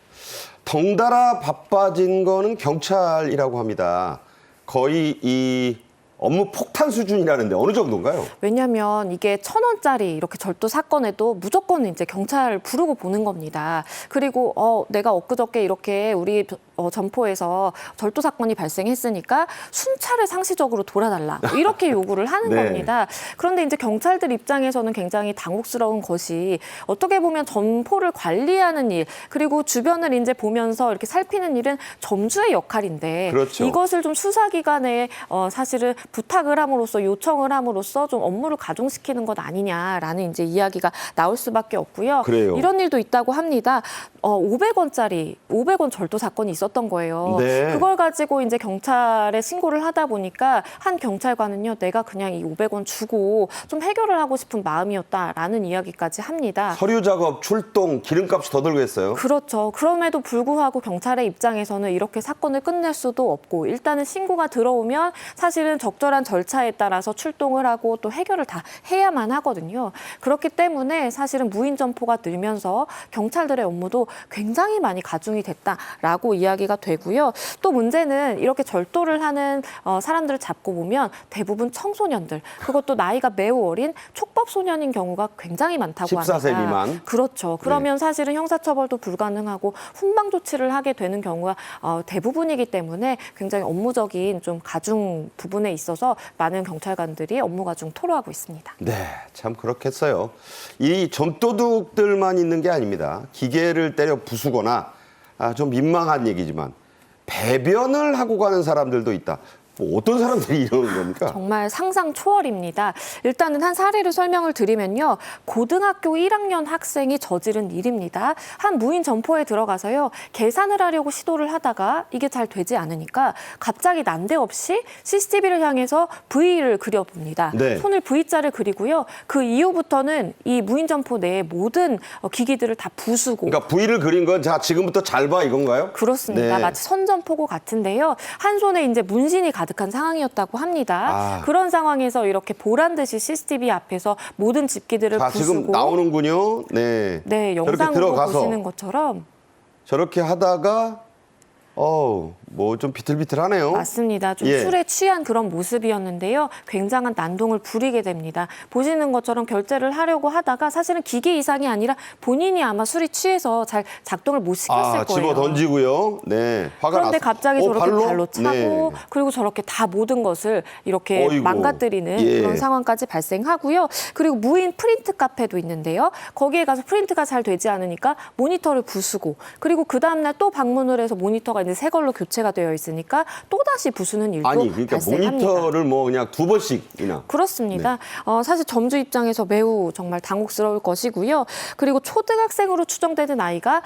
덩달아 바빠진 거는 경찰이라고 합니다. 거의 이 업무 폭탄 수준이라는데 어느 정도인가요? 왜냐하면 이게 1,000원짜리 이렇게 절도 사건에도 무조건 이제 경찰을 부르고 보는 겁니다. 그리고 내가 엊그저께 이렇게 우리 점포에서 절도 사건이 발생했으니까 순찰을 상시적으로 돌아달라, 이렇게 요구를 하는 네. 겁니다. 그런데 이제 경찰들 입장에서는 굉장히 당혹스러운 것이, 어떻게 보면 점포를 관리하는 일, 그리고 주변을 이제 보면서 이렇게 살피는 일은 점주의 역할인데, 그렇죠. 이것을 좀 수사기관에 사실은 부탁을 함으로써, 요청을 함으로써 좀 업무를 가중시키는 것 아니냐라는 이제 이야기가 나올 수밖에 없고요. 그래요. 이런 일도 있다고 합니다. 500원 절도 사건이 있었던 거예요. 네. 그걸 가지고 이제 경찰에 신고를 하다 보니까 한 경찰관은요, 내가 그냥 이 500원 주고 좀 해결을 하고 싶은 마음이었다라는 이야기까지 합니다. 서류 작업, 출동, 기름값이 더 들고 했어요. 그렇죠. 그럼에도 불구하고 경찰의 입장에서는 이렇게 사건을 끝낼 수도 없고, 일단은 신고가 들어오면 사실은 적절한 절차에 따라서 출동을 하고 또 해결을 다 해야만 하거든요. 그렇기 때문에 사실은 무인 점포가 늘면서 경찰들의 업무도 굉장히 많이 가중이 됐다라고 이야기가 되고요. 또 문제는 이렇게 절도를 하는 사람들을 잡고 보면 대부분 청소년들, 그것도 나이가 매우 어린 촉법 소년인 경우가 굉장히 많다고 합니다. 14세 미만. 그렇죠. 그러면 사실은 형사처벌도 불가능하고 훈방 조치를 하게 되는 경우가 대부분이기 때문에 굉장히 업무적인 좀 가중 부분에 있어서 많은 경찰관들이 업무 가중 토로하고 있습니다. 네, 참 그렇겠어요. 이 점도둑들만 있는 게 아닙니다. 기계를 때려 부수거나 좀 민망한 얘기지만 배변을 하고 가는 사람들도 있다. 뭐 어떤 사람들이 이러는 겁니까? 정말 상상 초월입니다. 일단은 한 사례를 설명을 드리면요. 고등학교 1학년 학생이 저지른 일입니다. 한 무인 점포에 들어가서요, 계산을 하려고 시도를 하다가 이게 잘 되지 않으니까 갑자기 난데없이 CCTV를 향해서 V를 그려봅니다. 네. 손을 V자를 그리고요. 그 이후부터는 이 무인 점포 내의 모든 기기들을 다 부수고. 그러니까 V를 그린 건 자 지금부터 잘 봐 이건가요? 그렇습니다. 네. 마치 선전포고 같은데요. 한 손에 이제 문신이 가득한 상황이었다고 합니다. 아. 그런 상황에서 이렇게 보란 듯이 CCTV 앞에서 모든 집기들을 자 부수고. 지금 나오는군요. 네. 네, 저렇게 영상으로 들어가서 보시는 것처럼. 저렇게 하다가 뭐 좀 비틀비틀하네요. 맞습니다. 좀 예. 술에 취한 그런 모습이었는데요. 굉장한 난동을 부리게 됩니다. 보시는 것처럼 결제를 하려고 하다가 사실은 기계 이상이 아니라 본인이 아마 술이 취해서 잘 작동을 못 시켰을 거예요. 집어 던지고요. 네. 화가 그런데 났어. 갑자기 저렇게 발로 차고, 네. 그리고 저렇게 다 모든 것을 이렇게 어이구. 망가뜨리는 예. 그런 상황까지 발생하고요. 그리고 무인 프린트 카페도 있는데요. 거기에 가서 프린트가 잘 되지 않으니까 모니터를 부수고, 그리고 그 다음날 또 방문을 해서 모니터가 이제 새 걸로 교체가 되어 있으니까 또다시 부수는 일도 아니 그러니까 발생합니다. 모니터를 뭐 그냥 2번씩이나. 그렇습니다. 네. 사실 점주 입장에서 매우 정말 당혹스러울 것이고요. 그리고 초등학생으로 추정되는 아이가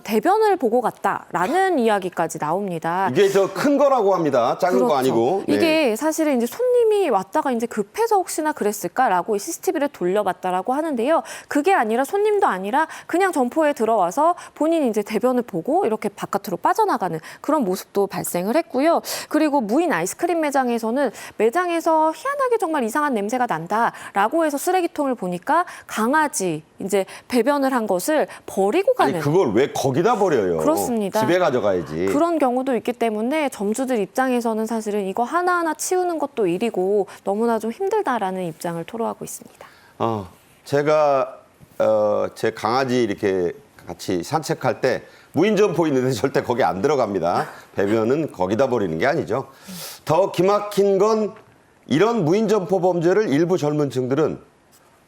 대변을 보고 갔다라는 이야기까지 나옵니다. 이게 저 큰 거라고 합니다. 작은 그렇죠. 거 아니고. 네. 이게 사실은 이제 손님이 왔다가 이제 급해서 혹시나 그랬을까라고 CCTV를 돌려봤다라고 하는데요. 그게 아니라 손님도 아니라 그냥 점포에 들어와서 본인이 이제 대변을 보고 이렇게 바깥으로 빠져나가는 그런 모습도 발생을 했고요. 그리고 무인 아이스크림 매장에서는 매장에서 희한하게 정말 이상한 냄새가 난다라고 해서 쓰레기통을 보니까 강아지 이제 배변을 한 것을 버리고 가는 아니 그걸 왜 거기다 버려요? 그렇습니다. 집에 가져가야지. 그런 경우도 있기 때문에 점주들 입장에서는 사실은 이거 하나하나 치우는 것도 일이고 너무나 좀 힘들다라는 입장을 토로하고 있습니다. 제가 제 강아지 이렇게 같이 산책할 때 무인점포 있는데 절대 거기 안 들어갑니다. 배변은 거기다 버리는 게 아니죠. 더 기막힌 건 이런 무인점포 범죄를 일부 젊은 층들은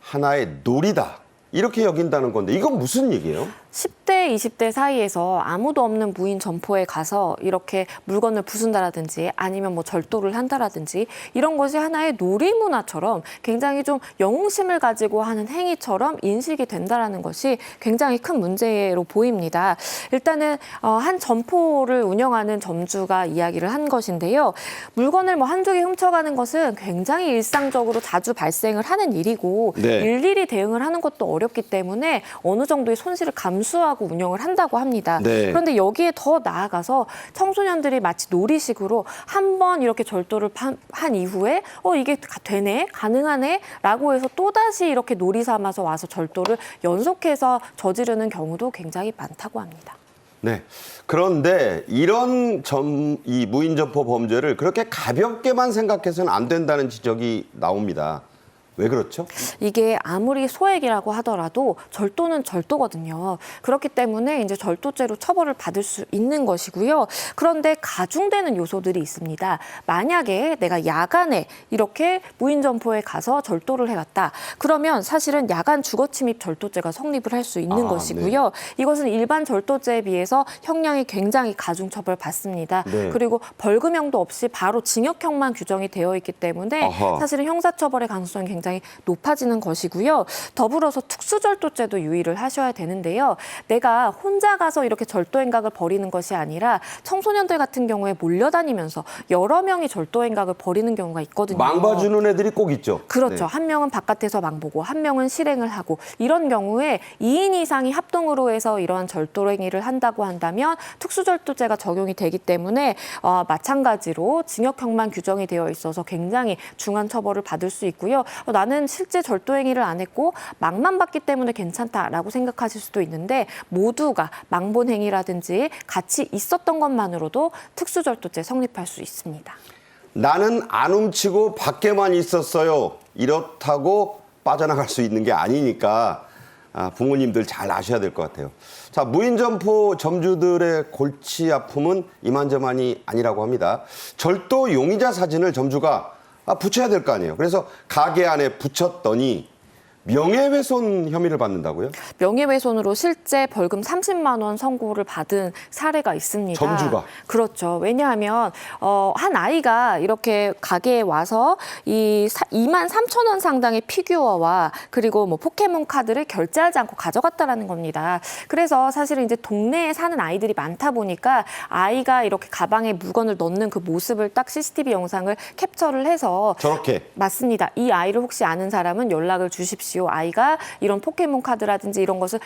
하나의 놀이다. 이렇게 여긴다는 건데 이건 무슨 얘기예요? 10대, 20대 사이에서 아무도 없는 무인 점포에 가서 이렇게 물건을 부순다라든지 아니면 뭐 절도를 한다라든지 이런 것이 하나의 놀이 문화처럼 굉장히 좀 영웅심을 가지고 하는 행위처럼 인식이 된다라는 것이 굉장히 큰 문제로 보입니다. 일단은 한 점포를 운영하는 점주가 이야기를 한 것인데요. 물건을 뭐 한두 개 훔쳐가는 것은 굉장히 일상적으로 자주 발생을 하는 일이고 네. 일일이 대응을 하는 것도 어렵기 때문에 어느 정도의 손실을 감수하고 운영을 한다고 합니다. 네. 그런데 여기에 더 나아가서 청소년들이 마치 놀이식으로 한 번 이렇게 절도를 한 이후에 이게 되네, 가능하네 라고 해서 또다시 이렇게 놀이 삼아서 와서 절도를 연속해서 저지르는 경우도 굉장히 많다고 합니다. 네. 그런데 이런 이 무인점포 범죄를 그렇게 가볍게만 생각해서는 안 된다는 지적이 나옵니다. 왜 그렇죠? 이게 아무리 소액이라고 하더라도 절도는 절도거든요. 그렇기 때문에 이제 절도죄로 처벌을 받을 수 있는 것이고요. 그런데 가중되는 요소들이 있습니다. 만약에 내가 야간에 이렇게 무인점포에 가서 절도를 해갔다. 그러면 사실은 야간 주거침입 절도죄가 성립을 할 수 있는 것이고요. 네. 이것은 일반 절도죄에 비해서 형량이 굉장히 가중처벌 받습니다. 네. 그리고 벌금형도 없이 바로 징역형만 규정이 되어 있기 때문에 아하. 사실은 형사처벌의 가능성이 굉장히 높아지는 것이고요. 더불어서 특수절도죄도 유의를 하셔야 되는데요. 내가 혼자 가서 이렇게 절도 행각을 벌이는 것이 아니라 청소년들 같은 경우에 몰려다니면서 여러 명이 절도 행각을 벌이는 경우가 있거든요. 망봐주는 애들이 꼭 있죠. 그렇죠. 네. 한 명은 바깥에서 망보고 한 명은 실행을 하고 이런 경우에 2인 이상이 합동으로 해서 이러한 절도 행위를 한다고 한다면 특수절도죄가 적용이 되기 때문에 마찬가지로 징역형만 규정이 되어 있어서 굉장히 중한 처벌을 받을 수 있고요. 나는 실제 절도 행위를 안 했고 망만 봤기 때문에 괜찮다라고 생각하실 수도 있는데 모두가 망본 행위라든지 같이 있었던 것만으로도 특수절도죄 성립할 수 있습니다. 나는 안 훔치고 밖에만 있었어요. 이렇다고 빠져나갈 수 있는 게 아니니까 부모님들 잘 아셔야 될 것 같아요. 자, 무인점포 점주들의 골치 아픔은 이만저만이 아니라고 합니다. 절도 용의자 사진을 점주가 붙여야 될 거 아니에요. 그래서 가게 안에 붙였더니 명예훼손 혐의를 받는다고요? 명예훼손으로 실제 벌금 30만 원 선고를 받은 사례가 있습니다. 점주가? 그렇죠. 왜냐하면 한 아이가 이렇게 가게에 와서 이 2만 3천 원 상당의 피규어와 그리고 뭐 포켓몬 카드를 결제하지 않고 가져갔다라는 겁니다. 그래서 사실은 이제 동네에 사는 아이들이 많다 보니까 아이가 이렇게 가방에 물건을 넣는 그 모습을 딱 CCTV 영상을 캡처를 해서 저렇게? 맞습니다. 이 아이를 혹시 아는 사람은 연락을 주십시오. 아이가 이런 포켓몬 카드라든지 이런 것을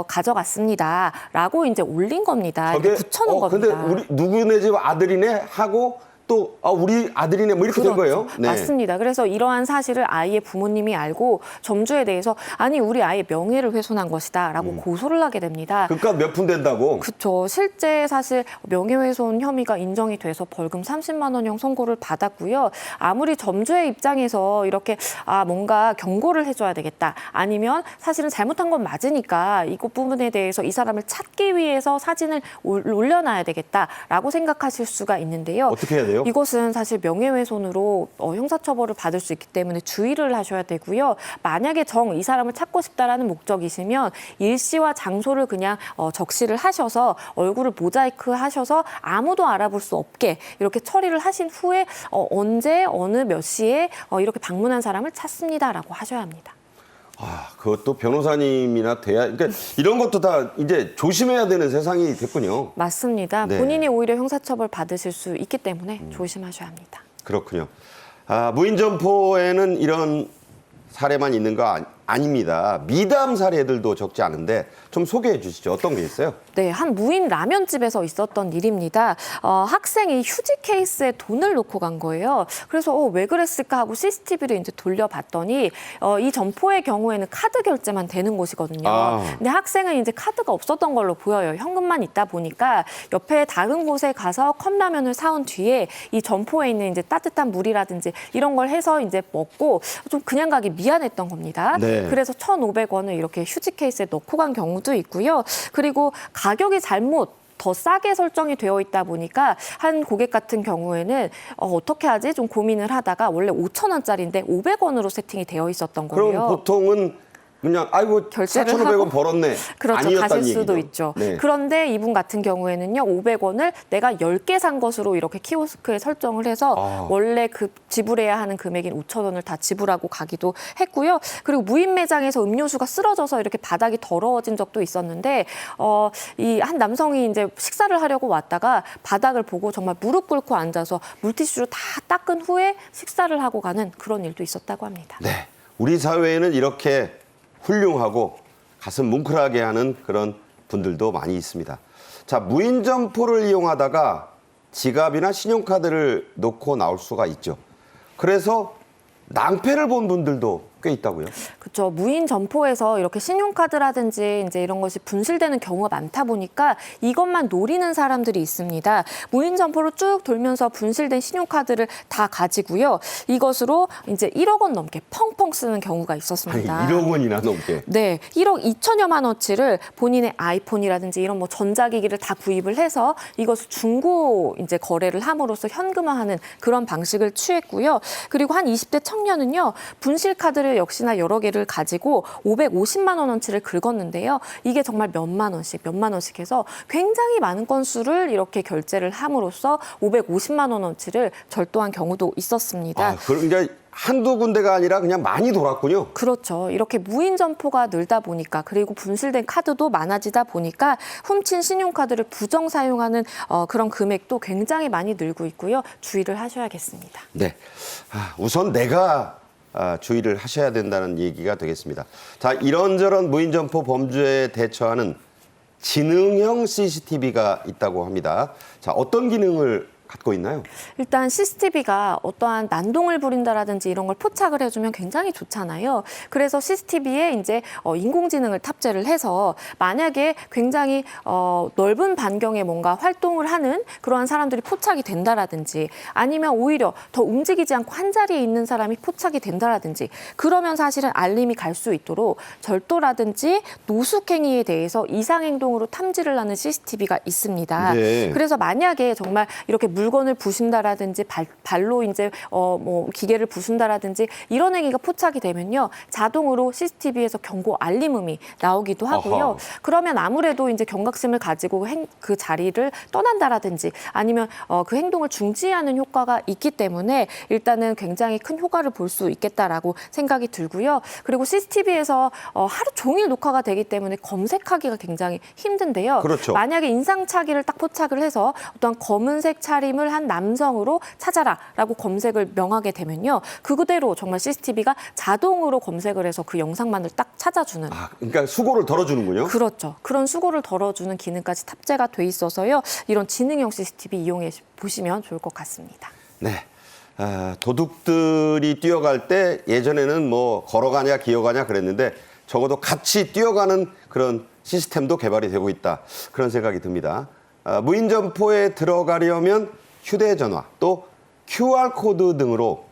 가져갔습니다라고 이제 올린 겁니다. 붙여놓은 겁니다. 근데 누구네 집 아들이네 하고 또 우리 아들이네 뭐 이렇게 된 거예요? 네. 맞습니다. 그래서 이러한 사실을 아이의 부모님이 알고 점주에 대해서 아니 우리 아이의 명예를 훼손한 것이다라고 고소를 하게 됩니다. 그러니까 몇 푼 된다고? 그렇죠. 실제 사실 명예훼손 혐의가 인정이 돼서 벌금 30만 원형 선고를 받았고요. 아무리 점주의 입장에서 이렇게 뭔가 경고를 해줘야 되겠다. 아니면 사실은 잘못한 건 맞으니까 이것 부분에 대해서 이 사람을 찾기 위해서 사진을 올려놔야 되겠다라고 생각하실 수가 있는데요. 어떻게 해야 돼요? 이것은 사실 명예훼손으로 형사처벌을 받을 수 있기 때문에 주의를 하셔야 되고요. 만약에 이 사람을 찾고 싶다라는 목적이시면 일시와 장소를 그냥 적시를 하셔서 얼굴을 모자이크 하셔서 아무도 알아볼 수 없게 이렇게 처리를 하신 후에 언제 어느 몇 시에 이렇게 방문한 사람을 찾습니다라고 하셔야 합니다. 그것도 변호사님이나 그러니까 이런 것도 다 이제 조심해야 되는 세상이 됐군요. 맞습니다. 네. 본인이 오히려 형사처벌 받으실 수 있기 때문에 조심하셔야 합니다. 그렇군요. 무인점포에는 이런 사례만 있는 거 아닙니다. 미담 사례들도 적지 않은데 좀 소개해 주시죠. 어떤 게 있어요? 네, 한 무인 라면집에서 있었던 일입니다. 학생이 휴지 케이스에 돈을 놓고 간 거예요. 그래서 왜 그랬을까 하고 CCTV를 이제 돌려봤더니 이 점포의 경우에는 카드 결제만 되는 곳이거든요. 근데 학생은 이제 카드가 없었던 걸로 보여요. 현금만 있다 보니까 옆에 다른 곳에 가서 컵라면을 사온 뒤에 이 점포에 있는 이제 따뜻한 물이라든지 이런 걸 해서 이제 먹고 좀 그냥 가기 미안했던 겁니다. 네. 그래서 1,500원을 이렇게 휴지 케이스에 넣고 간 경우도 있고요. 그리고 가격이 잘못 더 싸게 설정이 되어 있다 보니까 한 고객 같은 경우에는 어떻게 하지? 좀 고민을 하다가 원래 5,000원짜리인데 500원으로 세팅이 되어 있었던 거예요. 그럼 보통은 그냥 아이고 결제를 4,500원 하고 벌었네. 그렇죠. 아니었다는 가실 수도 얘기죠. 있죠. 네. 그런데 이분 같은 경우에는요. 500원을 내가 10개 산 것으로 이렇게 키오스크에 설정을 해서 원래 그 지불해야 하는 금액인 5,000원을 다 지불하고 가기도 했고요. 그리고 무인 매장에서 음료수가 쓰러져서 이렇게 바닥이 더러워진 적도 있었는데 이 한 남성이 이제 식사를 하려고 왔다가 바닥을 보고 정말 무릎 꿇고 앉아서 물티슈로 다 닦은 후에 식사를 하고 가는 그런 일도 있었다고 합니다. 네. 우리 사회에는 이렇게 훌륭하고 가슴 뭉클하게 하는 그런 분들도 많이 있습니다. 자, 무인 점포를 이용하다가 지갑이나 신용카드를 놓고 나올 수가 있죠. 그래서 낭패를 본 분들도 꽤 있다고요. 그렇죠. 무인 점포에서 이렇게 신용카드라든지 이제 이런 것이 분실되는 경우가 많다 보니까 이것만 노리는 사람들이 있습니다. 무인 점포로 쭉 돌면서 분실된 신용카드를 다 가지고요. 이것으로 이제 1억 원 넘게 펑펑 쓰는 경우가 아니, 있었습니다. 1억 원이나 넘게. 네, 1억 2천여만 원치를 본인의 아이폰이라든지 이런 뭐 전자기기를 다 구입을 해서 이것을 중고 이제 거래를 함으로써 현금화하는 그런 방식을 취했고요. 그리고 한 20대 청년은요, 분실 카드를 역시나 여러 개를 가지고 550만 원어치를 긁었는데요. 이게 정말 몇만 원씩 해서 굉장히 많은 건수를 이렇게 결제를 함으로써 550만 원어치를 절도한 경우도 있었습니다. 그러니까 한두 군데가 아니라 그냥 많이 돌았군요. 그렇죠. 이렇게 무인 점포가 늘다 보니까 그리고 분실된 카드도 많아지다 보니까 훔친 신용카드를 부정 사용하는 그런 금액도 굉장히 많이 늘고 있고요. 주의를 하셔야겠습니다. 네. 우선 내가 주의를 하셔야 된다는 얘기가 되겠습니다. 자, 이런저런 무인 점포 범죄에 대처하는 지능형 CCTV가 있다고 합니다. 자, 어떤 기능을 갖고 있나요? 일단 CCTV가 어떠한 난동을 부린다라든지 이런 걸 포착을 해주면 굉장히 좋잖아요. 그래서 CCTV에 이제 인공지능을 탑재를 해서 만약에 굉장히 넓은 반경에 뭔가 활동을 하는 그러한 사람들이 포착이 된다라든지 아니면 오히려 더 움직이지 않고 한 자리에 있는 사람이 포착이 된다라든지 그러면 사실은 알림이 갈 수 있도록 절도라든지 노숙행위에 대해서 이상행동으로 탐지를 하는 CCTV가 있습니다. 네. 그래서 만약에 정말 이렇게 물건을 부순다라든지 발로 이제 뭐 기계를 부순다라든지 이런 행위가 포착이 되면요 자동으로 CCTV에서 경고 알림음이 나오기도 하고요. 아하. 그러면 아무래도 이제 경각심을 가지고 그 자리를 떠난다라든지 아니면 그 행동을 중지하는 효과가 있기 때문에 일단은 굉장히 큰 효과를 볼 수 있겠다라고 생각이 들고요. 그리고 CCTV에서 하루 종일 녹화가 되기 때문에 검색하기가 굉장히 힘든데요. 그렇죠. 만약에 인상착의를 딱 포착을 해서 어떤 검은색 차림을 한 남성으로 찾아라라고 검색을 명하게 되면요. 그대로 정말 CCTV가 자동으로 검색을 해서 그 영상만을 딱 찾아주는. 그러니까 수고를 덜어주는군요. 그렇죠. 그런 수고를 덜어주는 기능까지 탑재가 돼 있어서요. 이런 지능형 CCTV 이용해 보시면 좋을 것 같습니다. 네. 도둑들이 뛰어갈 때 예전에는 뭐 걸어가냐 기어가냐 그랬는데 적어도 같이 뛰어가는 그런 시스템도 개발이 되고 있다. 그런 생각이 듭니다. 무인 점포에 들어가려면 휴대전화 또 QR코드 등으로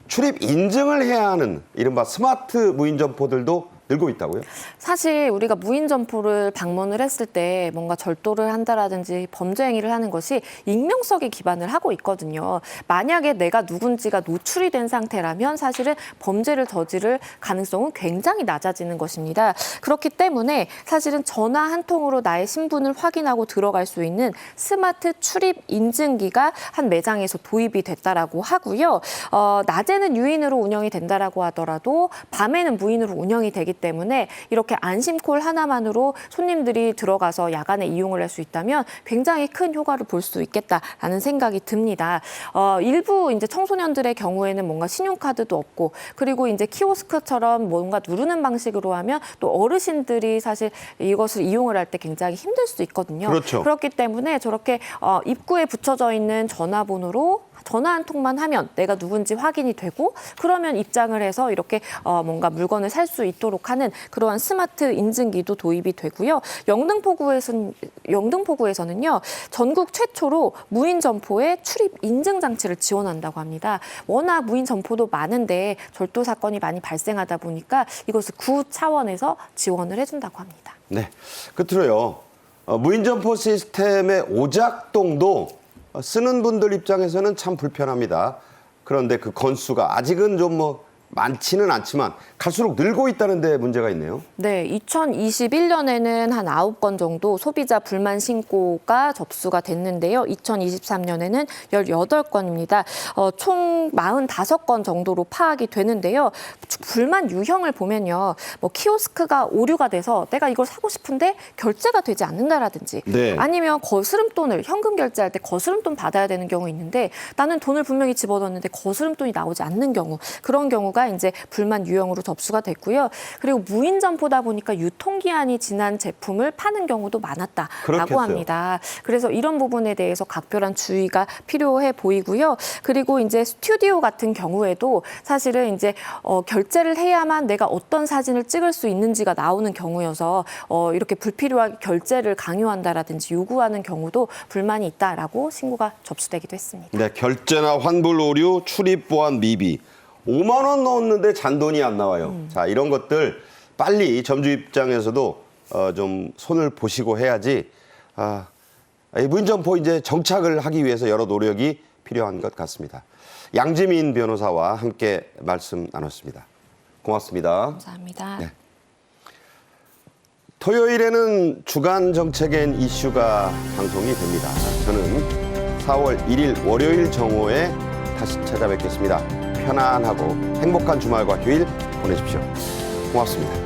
출입 인증을 해야 하는 이른바 스마트 무인 점포들도 늘고 있다고요? 사실 우리가 무인 점포를 방문을 했을 때 뭔가 절도를 한다라든지 범죄 행위를 하는 것이 익명성에 기반을 하고 있거든요. 만약에 내가 누군지가 노출이 된 상태라면 사실은 범죄를 저지를 가능성은 굉장히 낮아지는 것입니다. 그렇기 때문에 사실은 전화 한 통으로 나의 신분을 확인하고 들어갈 수 있는 스마트 출입 인증기가 한 매장에서 도입이 됐다라고 하고요. 낮에는 유인으로 운영이 된다라고 하더라도 밤에는 무인으로 운영이 되기 때문에 이렇게 안심콜 하나만으로 손님들이 들어가서 야간에 이용을 할 수 있다면 굉장히 큰 효과를 볼 수 있겠다라는 생각이 듭니다. 일부 이제 청소년들의 경우에는 뭔가 신용카드도 없고 그리고 이제 키오스크처럼 뭔가 누르는 방식으로 하면 또 어르신들이 사실 이것을 이용을 할 때 굉장히 힘들 수 있거든요. 그렇죠. 그렇기 때문에 저렇게 입구에 붙여져 있는 전화번호로 전화 한 통만 하면 내가 누군지 확인이 되고 그러면 입장을 해서 이렇게 뭔가 물건을 살 수 있도록 하는 그러한 스마트 인증기도 도입이 되고요. 영등포구에서는요. 전국 최초로 무인 점포에 출입 인증 장치를 지원한다고 합니다. 워낙 무인 점포도 많은데 절도 사건이 많이 발생하다 보니까 이것을 구 차원에서 지원을 해준다고 합니다. 네. 끝으로요. 무인점포 시스템의 오작동도 쓰는 분들 입장에서는 참 불편합니다. 그런데 그 건수가 아직은 좀 많지는 않지만 갈수록 늘고 있다는 데 문제가 있네요. 네, 2021년에는 한 9건 정도 소비자 불만 신고가 접수가 됐는데요. 2023년에는 18건입니다. 총 45건 정도로 파악이 되는데요. 불만 유형을 보면요. 키오스크가 오류가 돼서 내가 이걸 사고 싶은데 결제가 되지 않는다라든지 네. 아니면 거스름돈을 현금 결제할 때 거스름돈 받아야 되는 경우 있는데 나는 돈을 분명히 집어넣었는데 거스름돈이 나오지 않는 경우 그런 경우가 이제 불만 유형으로 접수가 됐고요. 그리고 무인 점포다 보니까 유통기한이 지난 제품을 파는 경우도 많았다라고 그렇겠어요. 합니다. 그래서 이런 부분에 대해서 각별한 주의가 필요해 보이고요. 그리고 이제 스튜디오 같은 경우에도 사실은 이제 결제를 해야만 내가 어떤 사진을 찍을 수 있는지가 나오는 경우여서 이렇게 불필요하게 결제를 강요한다라든지 요구하는 경우도 불만이 있다라고 신고가 접수되기도 했습니다. 네, 결제나 환불 오류, 출입 보안 미비. 5만 원 넣었는데 잔돈이 안 나와요. 자, 이런 것들 빨리 점주 입장에서도 좀 손을 보시고 해야지. 이 무인점포 이제 정착을 하기 위해서 여러 노력이 필요한 것 같습니다. 양지민 변호사와 함께 말씀 나눴습니다. 고맙습니다. 감사합니다. 네. 토요일에는 주간 정책엔 이슈가 방송이 됩니다. 저는 4월 1일 월요일 정오에 다시 찾아뵙겠습니다. 편안하고 행복한 주말과 휴일 보내십시오. 고맙습니다.